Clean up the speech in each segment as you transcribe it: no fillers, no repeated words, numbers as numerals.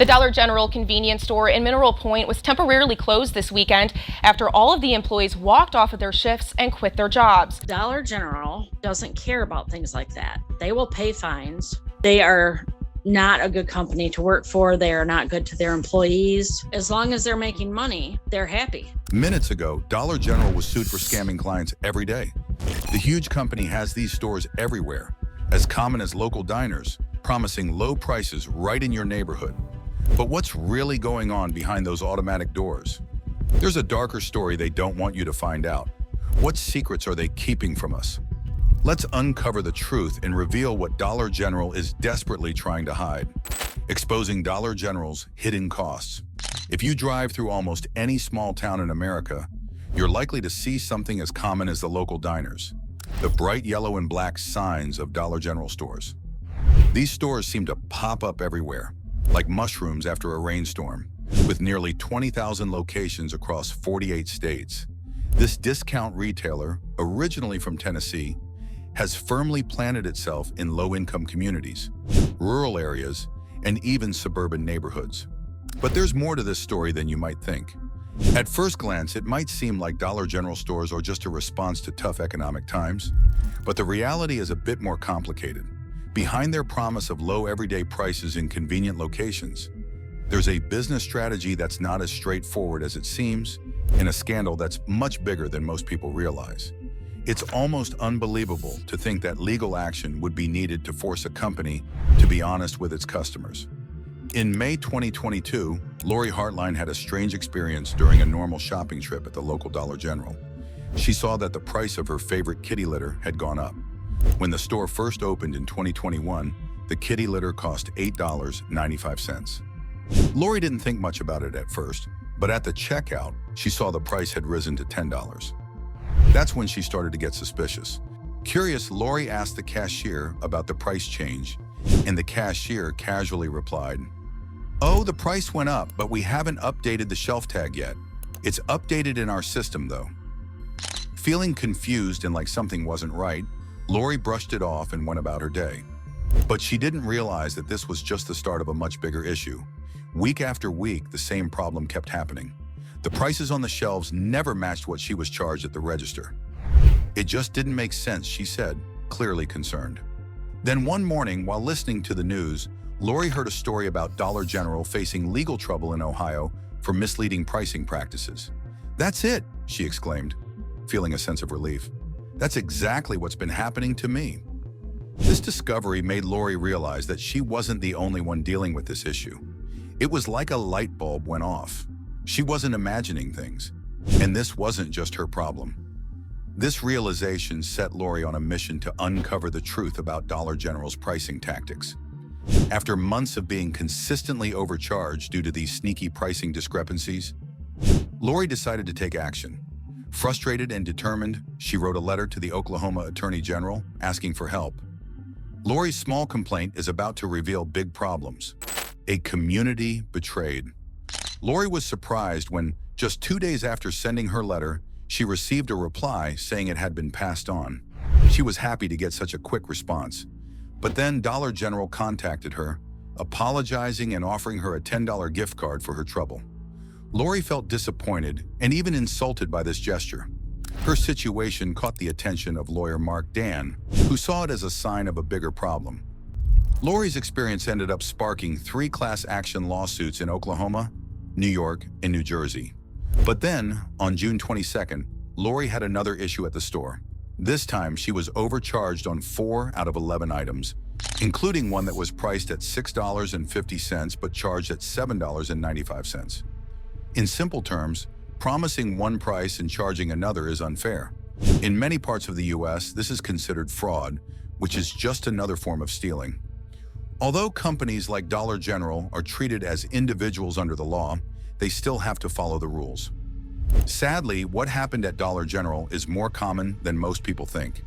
The Dollar General convenience store in Mineral Point was temporarily closed this weekend after all of the employees walked off of their shifts and quit their jobs. Dollar General doesn't care about things like that. They will pay fines. They are not a good company to work for. They are not good to their employees. As long as they're making money, they're happy. Minutes ago, Dollar General was sued for scamming clients every day. The huge company has these stores everywhere, as common as local diners, promising low prices right in your neighborhood. But what's really going on behind those automatic doors? There's a darker story they don't want you to find out. What secrets are they keeping from us? Let's uncover the truth and reveal what Dollar General is desperately trying to hide, exposing Dollar General's hidden costs. If you drive through almost any small town in America, you're likely to see something as common as the local diners, the bright yellow and black signs of Dollar General stores. These stores seem to pop up everywhere, like mushrooms after a rainstorm, with nearly 20,000 locations across 48 states. This discount retailer, originally from Tennessee, has firmly planted itself in low-income communities, rural areas, and even suburban neighborhoods. But there's more to this story than you might think. At first glance, it might seem like Dollar General stores are just a response to tough economic times, but the reality is a bit more complicated. Behind their promise of low everyday prices in convenient locations, there's a business strategy that's not as straightforward as it seems, and a scandal that's much bigger than most people realize. It's almost unbelievable to think that legal action would be needed to force a company to be honest with its customers. In May 2022, Lori Hartline had a strange experience during a normal shopping trip at the local Dollar General. She saw that the price of her favorite kitty litter had gone up. When the store first opened in 2021, the kitty litter cost $8.95. Lori didn't think much about it at first, but at the checkout, she saw the price had risen to $10. That's when she started to get suspicious. Curious, Lori asked the cashier about the price change, and the cashier casually replied, "Oh, the price went up, but we haven't updated the shelf tag yet. It's updated in our system, though." Feeling confused and like something wasn't right, Lori brushed it off and went about her day. But she didn't realize that this was just the start of a much bigger issue. Week after week, the same problem kept happening. The prices on the shelves never matched what she was charged at the register. "It just didn't make sense," she said, clearly concerned. Then one morning, while listening to the news, Lori heard a story about Dollar General facing legal trouble in Ohio for misleading pricing practices. "That's it," she exclaimed, feeling a sense of relief. "That's exactly what's been happening to me." This discovery made Lori realize that she wasn't the only one dealing with this issue. It was like a light bulb went off. She wasn't imagining things, and this wasn't just her problem. This realization set Lori on a mission to uncover the truth about Dollar General's pricing tactics. After months of being consistently overcharged due to these sneaky pricing discrepancies, Lori decided to take action. Frustrated and determined, she wrote a letter to the Oklahoma Attorney General asking for help. Lori's small complaint is about to reveal big problems. A community betrayed. Lori was surprised when, just 2 days after sending her letter, she received a reply saying it had been passed on. She was happy to get such a quick response. But then Dollar General contacted her, apologizing and offering her a $10 gift card for her trouble. Lori felt disappointed and even insulted by this gesture. Her situation caught the attention of lawyer Mark Dan, who saw it as a sign of a bigger problem. Lori's experience ended up sparking 3 class action lawsuits in Oklahoma, New York, and New Jersey. But then, on June 22nd, Lori had another issue at the store. This time, she was overcharged on 4 out of 11 items, including one that was priced at $6.50 but charged at $7.95. In simple terms, promising one price and charging another is unfair. In many parts of the U.S., this is considered fraud, which is just another form of stealing. Although companies like Dollar General are treated as individuals under the law, they still have to follow the rules. Sadly, what happened at Dollar General is more common than most people think.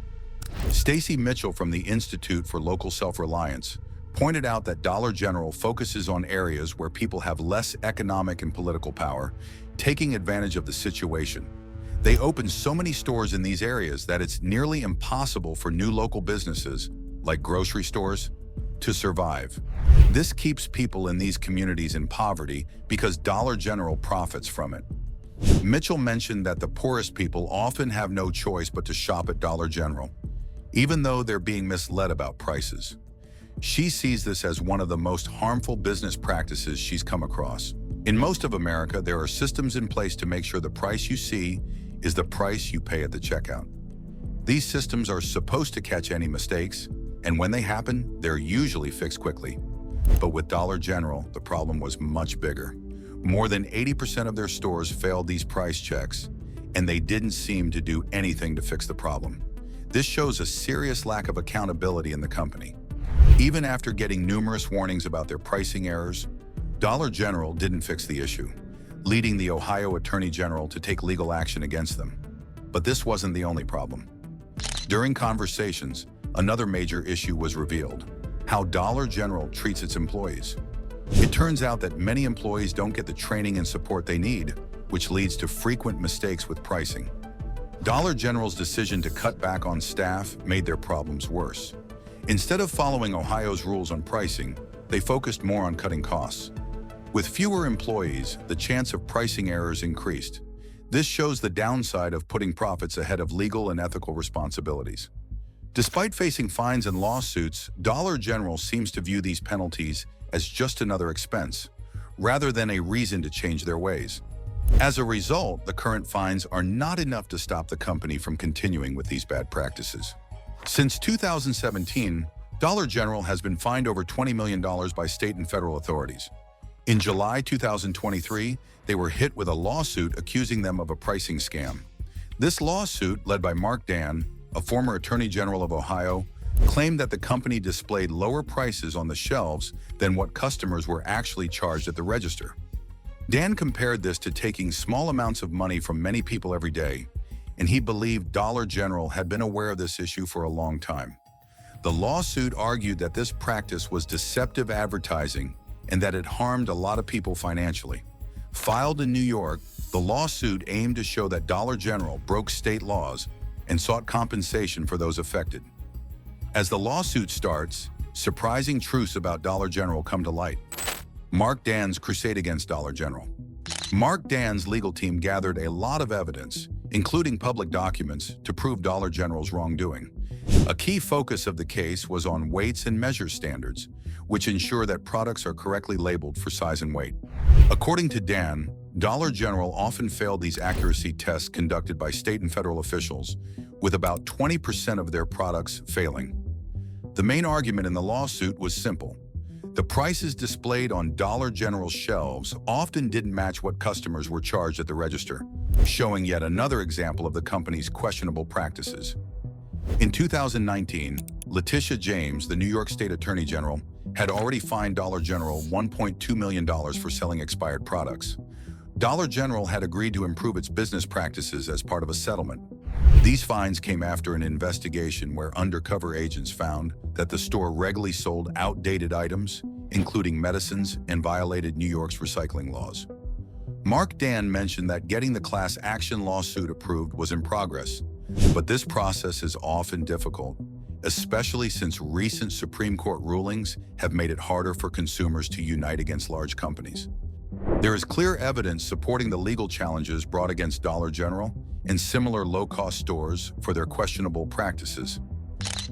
Stacy Mitchell from the Institute for Local Self-Reliance pointed out that Dollar General focuses on areas where people have less economic and political power, taking advantage of the situation. They open so many stores in these areas that it's nearly impossible for new local businesses, like grocery stores, to survive. This keeps people in these communities in poverty because Dollar General profits from it. Mitchell mentioned that the poorest people often have no choice but to shop at Dollar General, even though they're being misled about prices. She sees this as one of the most harmful business practices she's come across. In most of America, there are systems in place to make sure the price you see is the price you pay at the checkout. These systems are supposed to catch any mistakes, and when they happen, they're usually fixed quickly. But with Dollar General, the problem was much bigger. More than 80% of their stores failed these price checks, and they didn't seem to do anything to fix the problem. This shows a serious lack of accountability in the company. Even after getting numerous warnings about their pricing errors, Dollar General didn't fix the issue, leading the Ohio Attorney General to take legal action against them. But this wasn't the only problem. During conversations, another major issue was revealed: how Dollar General treats its employees. It turns out that many employees don't get the training and support they need, which leads to frequent mistakes with pricing. Dollar General's decision to cut back on staff made their problems worse. Instead of following Ohio's rules on pricing, they focused more on cutting costs. With fewer employees, the chance of pricing errors increased. This shows the downside of putting profits ahead of legal and ethical responsibilities. Despite facing fines and lawsuits, Dollar General seems to view these penalties as just another expense, rather than a reason to change their ways. As a result, the current fines are not enough to stop the company from continuing with these bad practices. Since 2017, Dollar General has been fined over $20 million by state and federal authorities. In July 2023, they were hit with a lawsuit accusing them of a pricing scam. This lawsuit, led by Mark Dan, a former Attorney General of Ohio, claimed that the company displayed lower prices on the shelves than what customers were actually charged at the register. Dan compared this to taking small amounts of money from many people every day, and he believed Dollar General had been aware of this issue for a long time. The lawsuit argued that this practice was deceptive advertising and that it harmed a lot of people financially. Filed in New York, the lawsuit aimed to show that Dollar General broke state laws and sought compensation for those affected. As the lawsuit starts, surprising truths about Dollar General come to light. Mark Dan's crusade against Dollar General. Mark Dan's legal team gathered a lot of evidence, including public documents, to prove Dollar General's wrongdoing. A key focus of the case was on weights and measure standards, which ensure that products are correctly labeled for size and weight. According to Dan, Dollar General often failed these accuracy tests conducted by state and federal officials, with about 20% of their products failing. The main argument in the lawsuit was simple. The prices displayed on Dollar General's shelves often didn't match what customers were charged at the register, showing yet another example of the company's questionable practices. In 2019, Letitia James, the New York State Attorney General, had already fined Dollar General $1.2 million for selling expired products. Dollar General had agreed to improve its business practices as part of a settlement. These fines came after an investigation where undercover agents found that the store regularly sold outdated items, including medicines, and violated New York's recycling laws. Mark Dan mentioned that getting the class action lawsuit approved was in progress, but this process is often difficult, especially since recent Supreme Court rulings have made it harder for consumers to unite against large companies. There is clear evidence supporting the legal challenges brought against Dollar General and similar low-cost stores for their questionable practices.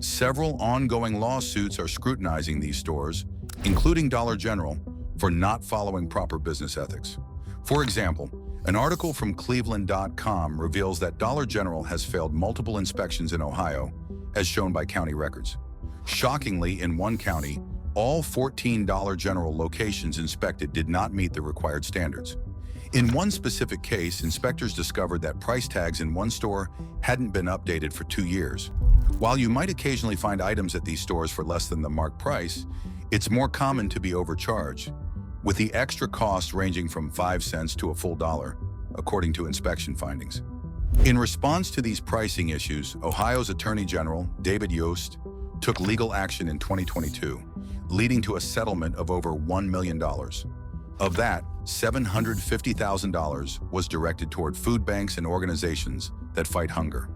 Several ongoing lawsuits are scrutinizing these stores, including Dollar General, for not following proper business ethics. For example, an article from Cleveland.com reveals that Dollar General has failed multiple inspections in Ohio, as shown by county records. Shockingly, in one county, all 14 Dollar General locations inspected did not meet the required standards. In one specific case, inspectors discovered that price tags in one store hadn't been updated for 2 years. While you might occasionally find items at these stores for less than the marked price, it's more common to be overcharged, with the extra costs ranging from 5 cents to a full dollar, according to inspection findings. In response to these pricing issues, Ohio's Attorney General, David Yost, took legal action in 2022, leading to a settlement of over $1 million. Of that, $750,000 was directed toward food banks and organizations that fight hunger.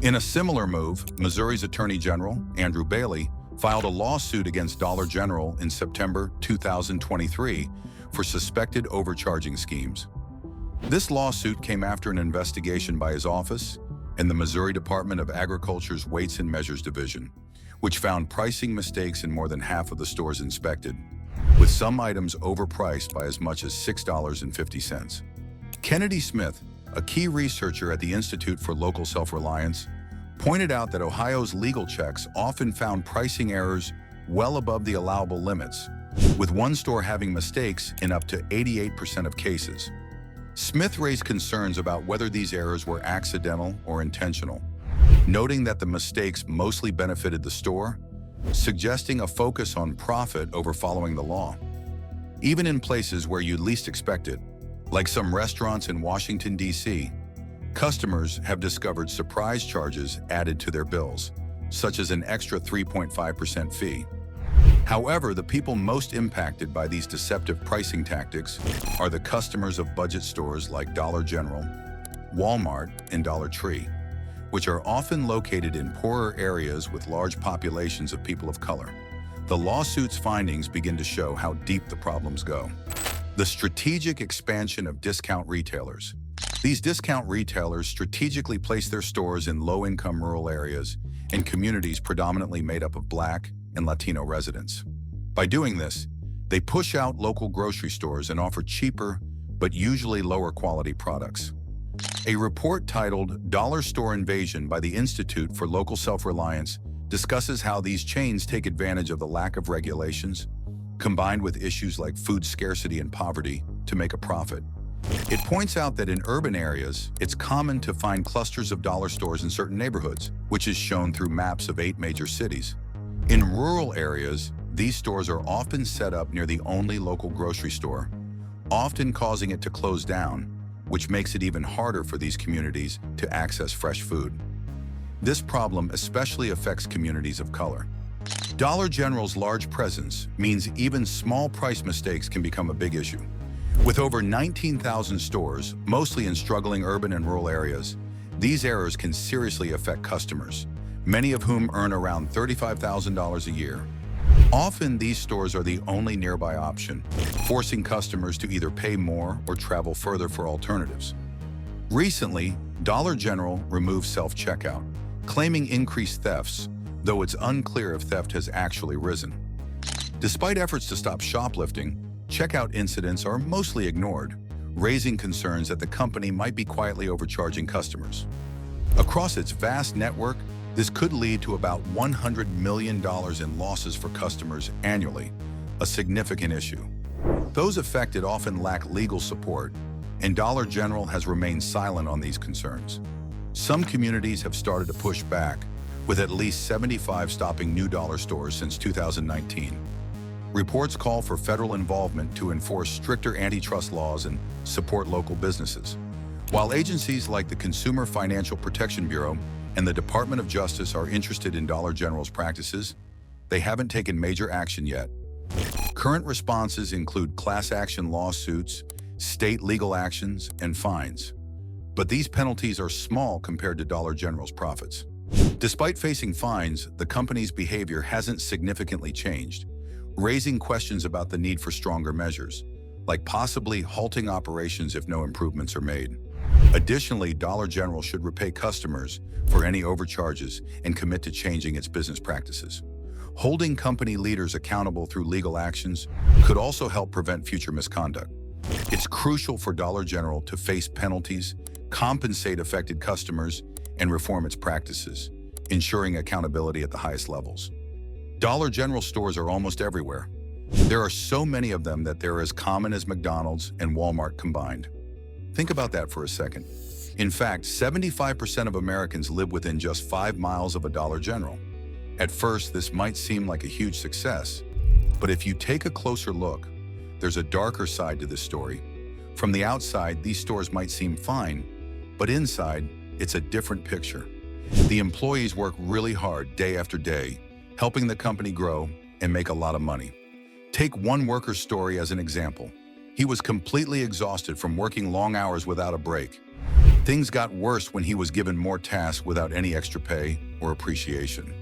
In a similar move, Missouri's Attorney General, Andrew Bailey, filed a lawsuit against Dollar General in September 2023 for suspected overcharging schemes. This lawsuit came after an investigation by his office and the Missouri Department of Agriculture's Weights and Measures Division, which found pricing mistakes in more than half of the stores inspected, with some items overpriced by as much as $6.50. Kennedy Smith, a key researcher at the Institute for Local Self-Reliance, pointed out that Ohio's legal checks often found pricing errors well above the allowable limits, with one store having mistakes in up to 88% of cases. Smith raised concerns about whether these errors were accidental or intentional, noting that the mistakes mostly benefited the store, suggesting a focus on profit over following the law. Even in places where you'd least expect it, like some restaurants in Washington, D.C., customers have discovered surprise charges added to their bills, such as an extra 3.5% fee. However, the people most impacted by these deceptive pricing tactics are the customers of budget stores like Dollar General, Walmart, and Dollar Tree, which are often located in poorer areas with large populations of people of color. The lawsuit's findings begin to show how deep the problems go. The strategic expansion of discount retailers. These discount retailers strategically place their stores in low-income rural areas and communities predominantly made up of Black and Latino residents. By doing this, they push out local grocery stores and offer cheaper, but usually lower quality products. A report titled Dollar Store Invasion by the Institute for Local Self-Reliance discusses how these chains take advantage of the lack of regulations, combined with issues like food scarcity and poverty, to make a profit. It points out that in urban areas, it's common to find clusters of dollar stores in certain neighborhoods, which is shown through maps of 8 major cities. In rural areas, these stores are often set up near the only local grocery store, often causing it to close down, which makes it even harder for these communities to access fresh food. This problem especially affects communities of color. Dollar General's large presence means even small price mistakes can become a big issue. With over 19,000 stores, mostly in struggling urban and rural areas, these errors can seriously affect customers, many of whom earn around $35,000 a year. Often, these stores are the only nearby option, forcing customers to either pay more or travel further for alternatives. Recently, Dollar General removed self-checkout, claiming increased thefts, though it's unclear if theft has actually risen. Despite efforts to stop shoplifting, checkout incidents are mostly ignored, raising concerns that the company might be quietly overcharging customers. Across its vast network, this could lead to about $100 million in losses for customers annually, a significant issue. Those affected often lack legal support, and Dollar General has remained silent on these concerns. Some communities have started to push back, with at least 75 stopping new dollar stores since 2019. Reports call for federal involvement to enforce stricter antitrust laws and support local businesses. While agencies like the Consumer Financial Protection Bureau and the Department of Justice are interested in Dollar General's practices, they haven't taken major action yet. Current responses include class action lawsuits, state legal actions, and fines. But these penalties are small compared to Dollar General's profits. Despite facing fines, the company's behavior hasn't significantly changed, raising questions about the need for stronger measures, like possibly halting operations if no improvements are made. Additionally, Dollar General should repay customers for any overcharges and commit to changing its business practices. Holding company leaders accountable through legal actions could also help prevent future misconduct. It's crucial for Dollar General to face penalties, compensate affected customers, and reform its practices, ensuring accountability at the highest levels. Dollar General stores are almost everywhere. There are so many of them that they're as common as McDonald's and Walmart combined. Think about that for a second. In fact, 75% of Americans live within just 5 miles of a Dollar General. At first, this might seem like a huge success, but if you take a closer look, there's a darker side to this story. From the outside, these stores might seem fine, but inside, it's a different picture. The employees work really hard day after day, helping the company grow and make a lot of money. Take one worker's story as an example. He was completely exhausted from working long hours without a break. Things got worse when he was given more tasks without any extra pay or appreciation.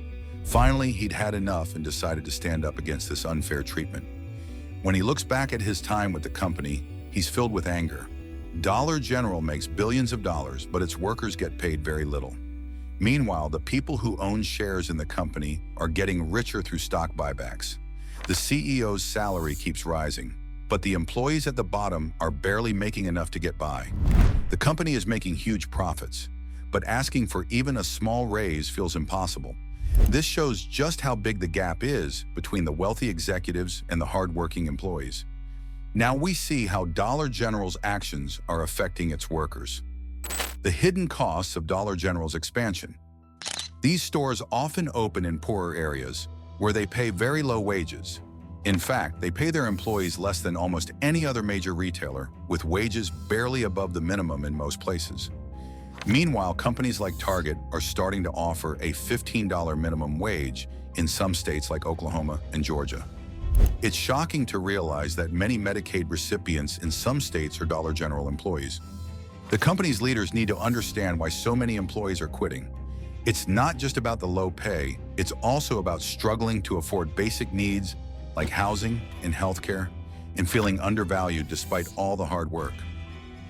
Finally, he'd had enough and decided to stand up against this unfair treatment. When he looks back at his time with the company, he's filled with anger. Dollar General makes billions of dollars, but its workers get paid very little. Meanwhile, the people who own shares in the company are getting richer through stock buybacks. The CEO's salary keeps rising, but the employees at the bottom are barely making enough to get by. The company is making huge profits, but asking for even a small raise feels impossible. This shows just how big the gap is between the wealthy executives and the hardworking employees. Now we see how Dollar General's actions are affecting its workers. The hidden costs of Dollar General's expansion. These stores often open in poorer areas where they pay very low wages. In fact, they pay their employees less than almost any other major retailer, with wages barely above the minimum in most places. Meanwhile, companies like Target are starting to offer a $15 minimum wage in some states like Oklahoma and Georgia. It's shocking to realize that many Medicaid recipients in some states are Dollar General employees. The company's leaders need to understand why so many employees are quitting. It's not just about the low pay, it's also about struggling to afford basic needs like housing and healthcare, and feeling undervalued despite all the hard work.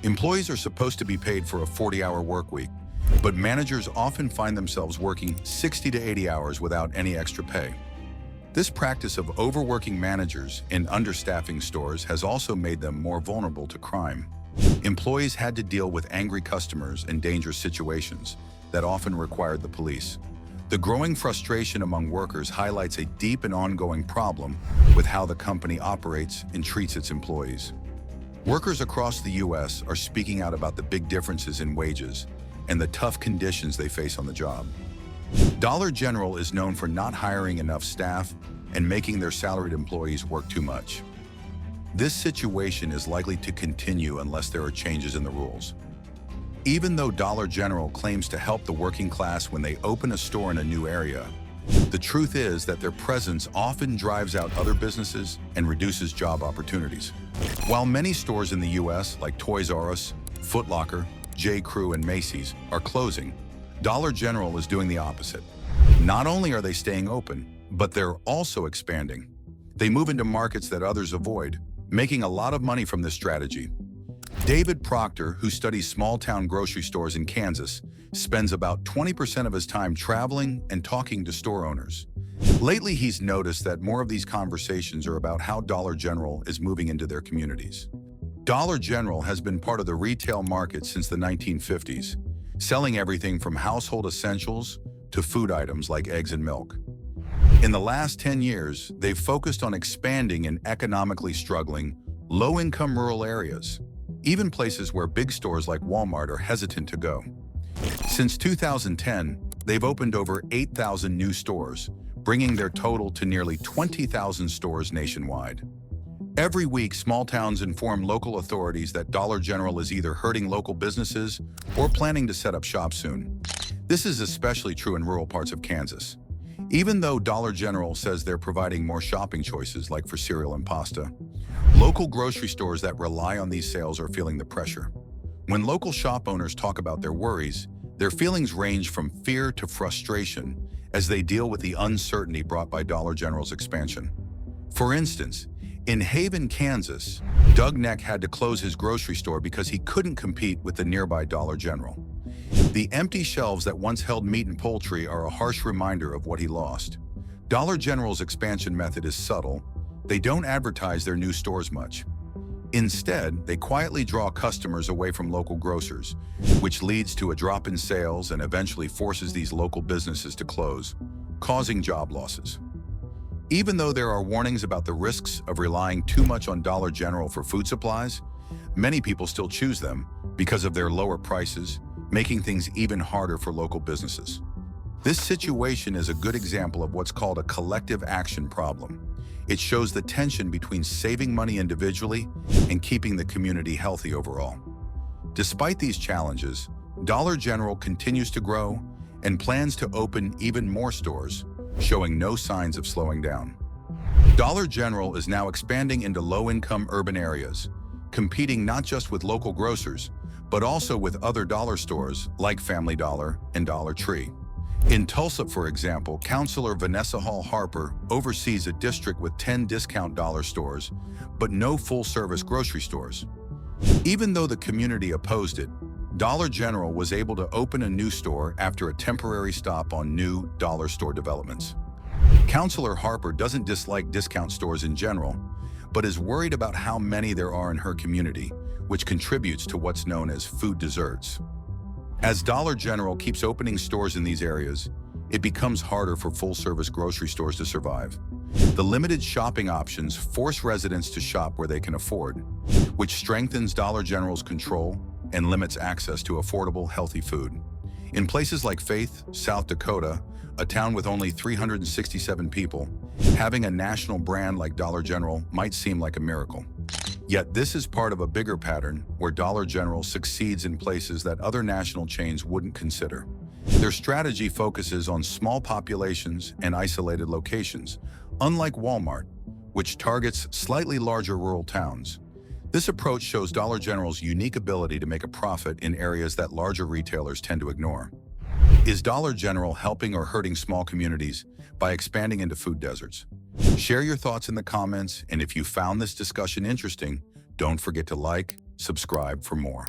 Employees are supposed to be paid for a 40-hour work week, but managers often find themselves working 60 to 80 hours without any extra pay. This practice of overworking managers and understaffing stores has also made them more vulnerable to crime. Employees had to deal with angry customers and dangerous situations that often required the police. The growing frustration among workers highlights a deep and ongoing problem with how the company operates and treats its employees. Workers across the U.S. are speaking out about the big differences in wages and the tough conditions they face on the job. Dollar General is known for not hiring enough staff and making their salaried employees work too much. This situation is likely to continue unless there are changes in the rules. Even though Dollar General claims to help the working class when they open a store in a new area, the truth is that their presence often drives out other businesses and reduces job opportunities. While many stores in the U.S., like Toys R Us, Foot Locker, J.Crew, and Macy's, are closing, Dollar General is doing the opposite. Not only are they staying open, but they're also expanding. They move into markets that others avoid, making a lot of money from this strategy. David Proctor, who studies small-town grocery stores in Kansas, spends about 20% of his time traveling and talking to store owners. Lately, he's noticed that more of these conversations are about how Dollar General is moving into their communities. Dollar General has been part of the retail market since the 1950s, selling everything from household essentials to food items like eggs and milk. In the last 10 years, they've focused on expanding in economically struggling, low-income rural areas, even places where big stores like Walmart are hesitant to go. Since 2010, they've opened over 8,000 new stores, bringing their total to nearly 20,000 stores nationwide. Every week, small towns inform local authorities that Dollar General is either hurting local businesses or planning to set up shop soon. This is especially true in rural parts of Kansas. Even though Dollar General says they're providing more shopping choices like for cereal and pasta, local grocery stores that rely on these sales are feeling the pressure. When local shop owners talk about their worries, their feelings range from fear to frustration as they deal with the uncertainty brought by Dollar General's expansion. For instance, in Haven, Kansas, Doug Neck had to close his grocery store because he couldn't compete with the nearby Dollar General. The empty shelves that once held meat and poultry are a harsh reminder of what he lost. Dollar General's expansion method is subtle. They don't advertise their new stores much. Instead, they quietly draw customers away from local grocers, which leads to a drop in sales and eventually forces these local businesses to close, causing job losses. Even though there are warnings about the risks of relying too much on Dollar General for food supplies, many people still choose them because of their lower prices, making things even harder for local businesses. This situation is a good example of what's called a collective action problem. It shows the tension between saving money individually and keeping the community healthy overall. Despite these challenges, Dollar General continues to grow and plans to open even more stores, showing no signs of slowing down. Dollar General is now expanding into low-income urban areas, competing not just with local grocers, but also with other dollar stores like Family Dollar and Dollar Tree. In Tulsa, for example, Councilor Vanessa Hall Harper oversees a district with 10 discount dollar stores, but no full-service grocery stores. Even though the community opposed it, Dollar General was able to open a new store after a temporary stop on new dollar store developments. Councilor Harper doesn't dislike discount stores in general, but is worried about how many there are in her community, which contributes to what's known as food deserts. As Dollar General keeps opening stores in these areas, it becomes harder for full-service grocery stores to survive. The limited shopping options force residents to shop where they can afford, which strengthens Dollar General's control and limits access to affordable, healthy food. In places like Faith, South Dakota, a town with only 367 people, having a national brand like Dollar General might seem like a miracle. Yet this is part of a bigger pattern where Dollar General succeeds in places that other national chains wouldn't consider. Their strategy focuses on small populations and isolated locations, unlike Walmart, which targets slightly larger rural towns. This approach shows Dollar General's unique ability to make a profit in areas that larger retailers tend to ignore. Is Dollar General helping or hurting small communities by expanding into food deserts? Share your thoughts in the comments, and if you found this discussion interesting, don't forget to like, subscribe for more.